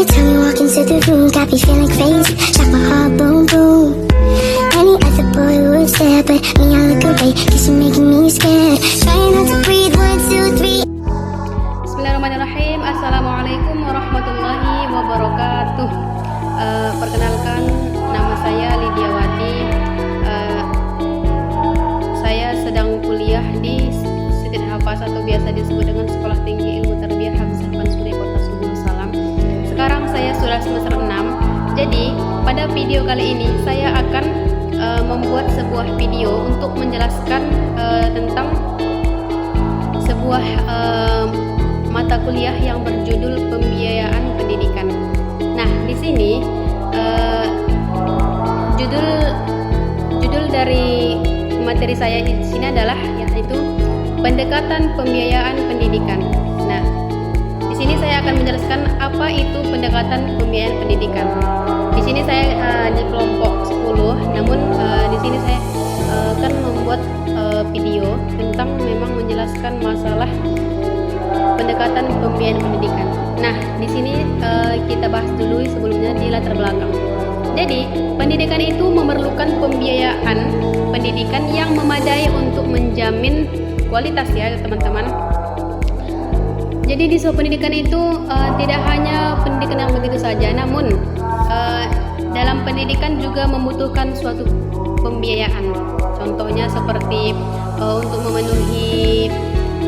time you walk into the room, got me feeling crazy, shot my heart boom boom. Any other boy would stare, but me I look away, cause you're making me scared. Trying not to breathe, 1, 2, 3. Bismillahirrahmanirrahim. Assalamualaikum warahmatullahi wabarakatuh. Perkenalkan, nama saya Lidiawati. Saya sedang kuliah di Siti Hafaz atau biasa disebut dengan Sekolah Tinggi Ilmu Tarbiyah Hafizah Pansuri Kota Subul Salam. Sekarang saya sudah semester 6. Jadi pada video kali ini saya akan membuat sebuah video untuk menjelaskan tentang sebuah mata kuliah yang berjudul Pembiayaan Pendidikan. Nah, di sini judul dari materi saya di sini adalah yaitu pendekatan pembiayaan pendidikan. Nah, di sini saya akan menjelaskan apa itu pendekatan pembiayaan pendidikan. Di sini saya di kelompok 10, namun di sini saya akan membuat video tentang memang menjelaskan masalah pendekatan pembiayaan pendidikan. Nah, di sini kita bahas dulu sebelumnya di latar belakang. Jadi, pendidikan itu memerlukan pembiayaan pendidikan yang memadai untuk menjamin kualitas ya, teman-teman. Jadi di sebuah pendidikan itu tidak hanya pendidikan yang begitu saja, namun dalam pendidikan juga membutuhkan suatu pembiayaan. Contohnya seperti untuk memenuhi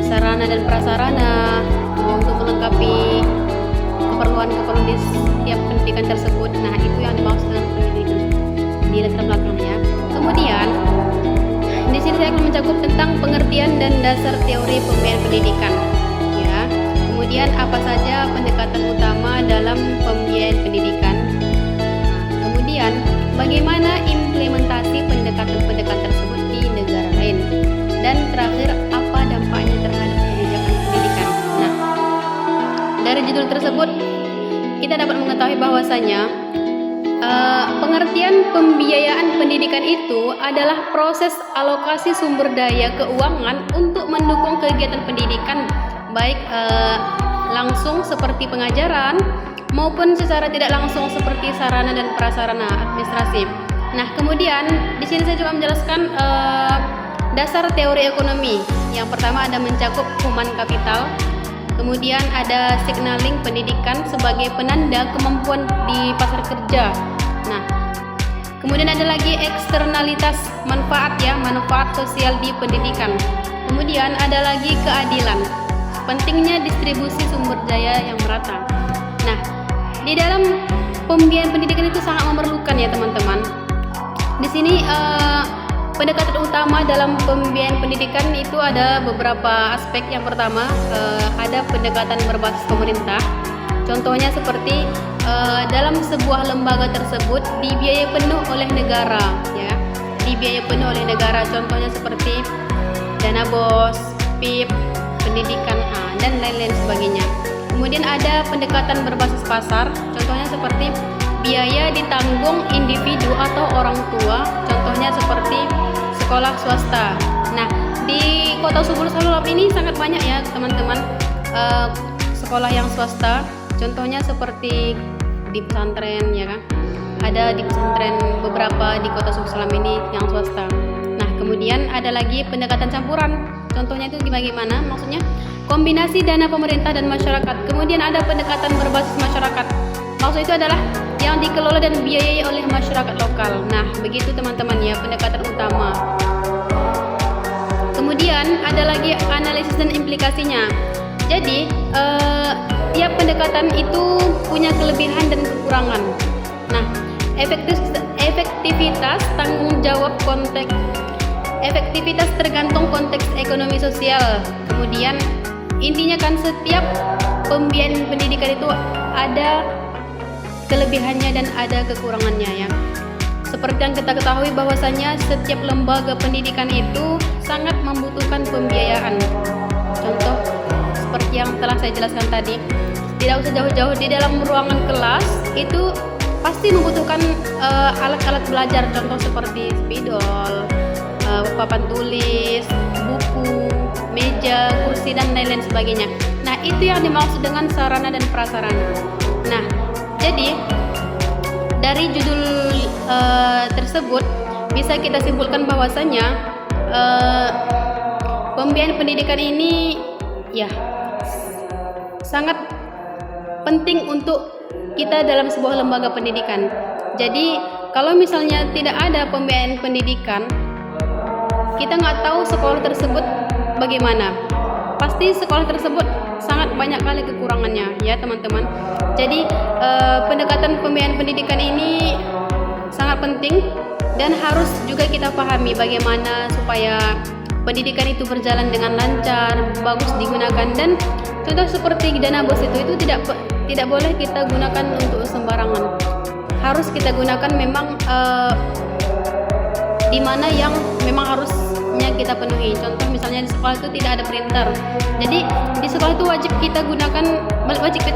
sarana dan prasarana, untuk melengkapi keperluan-keperluan di setiap pendidikan tersebut. Nah, itu yang dimaksud dengan pendidikan di latar belakangnya. Kemudian di sini saya akan mencakup tentang pengertian dan dasar teori pembiayaan pendidikan. Ya. Kemudian apa saja pendekatan utama dalam pembiayaan pendidikan. Kemudian bagaimana implementasi pendekatan-pendekatan tersebut di negara lain. Dan terakhir, apa dampaknya terhadap kebijakan pendidikan. Nah, dari judul tersebut kita dapat mengetahui bahwasanya pengertian pembiayaan pendidikan itu adalah proses alokasi sumber daya keuangan untuk mendukung kegiatan pendidikan, baik langsung seperti pengajaran maupun secara tidak langsung seperti sarana dan prasarana administrasi. Nah, kemudian di sini saya juga menjelaskan dasar teori ekonomi. Yang pertama ada mencakup human capital, kemudian ada signaling pendidikan sebagai penanda kemampuan di pasar kerja. Nah, kemudian ada lagi eksternalitas manfaat ya, manfaat sosial di pendidikan. Kemudian ada lagi keadilan, pentingnya distribusi sumber daya yang merata. Nah, di dalam pembiayaan pendidikan itu sangat memerlukan ya teman-teman. Di sini pendekatan utama dalam pembiayaan pendidikan itu ada beberapa aspek. Yang pertama ada pendekatan berbasis pemerintah. Contohnya seperti dalam sebuah lembaga tersebut dibiayai penuh oleh negara, ya, dibiayai penuh oleh negara. Contohnya seperti dana BOS, PIP, pendidikan dan lain-lain sebagainya. Kemudian ada pendekatan berbasis pasar. Contohnya seperti biaya ditanggung individu atau orang tua. Contohnya seperti sekolah swasta. Nah, di Kota Subul Salam ini sangat banyak ya teman-teman sekolah yang swasta. Contohnya seperti di pesantren ya kan. Ada di pesantren beberapa di Kota Subul Salam ini yang swasta. Nah, kemudian ada lagi pendekatan campuran. Contohnya itu bagaimana? Maksudnya kombinasi dana pemerintah dan masyarakat. Kemudian ada pendekatan berbasis masyarakat. Maksud itu adalah yang dikelola dan dibiayai oleh masyarakat lokal. Nah, begitu teman-teman ya pendekatan utama. Kemudian ada lagi analisis dan implikasinya. Jadi tiap pendekatan itu punya kelebihan dan kekurangan. Nah, efektivitas tanggung jawab konteks, efektivitas tergantung konteks ekonomi sosial. Kemudian intinya kan setiap pembiayaan pendidikan itu ada kelebihannya dan ada kekurangannya ya. Seperti yang kita ketahui bahwasanya setiap lembaga pendidikan itu sangat membutuhkan pembiayaan. Contoh seperti yang telah saya jelaskan tadi, tidak usah jauh-jauh, di dalam ruangan kelas itu pasti membutuhkan alat-alat belajar. Contoh seperti spidol, papan tulis, buku, meja, kursi dan lain-lain sebagainya. Nah, itu yang dimaksud dengan sarana dan prasarana. Nah, Jadi dari judul tersebut bisa kita simpulkan bahwasanya pembiayaan pendidikan ini ya sangat penting untuk kita dalam sebuah lembaga pendidikan. Jadi kalau misalnya tidak ada pembiayaan pendidikan, kita nggak tahu sekolah tersebut bagaimana. Pasti sekolah tersebut sangat banyak kali kekurangannya ya teman-teman. Jadi pendekatan pembiayaan pendidikan ini sangat penting dan harus juga kita pahami bagaimana supaya pendidikan itu berjalan dengan lancar, bagus digunakan. Dan contoh seperti dana BOS itu tidak boleh kita gunakan untuk sembarangan. Harus kita gunakan memang di mana yang memang harusnya kita penuhi. Contoh misalnya di sekolah itu tidak ada printer. Jadi di sekolah itu wajib kita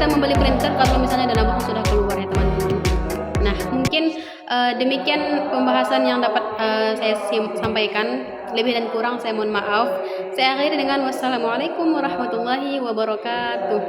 membeli printer kalau misalnya dana BOS sudah keluar ya teman-teman. Nah, mungkin demikian pembahasan yang dapat saya sampaikan. Lebih dan kurang saya mohon maaf. Saya akhiri dengan wassalamualaikum warahmatullahi wabarakatuh.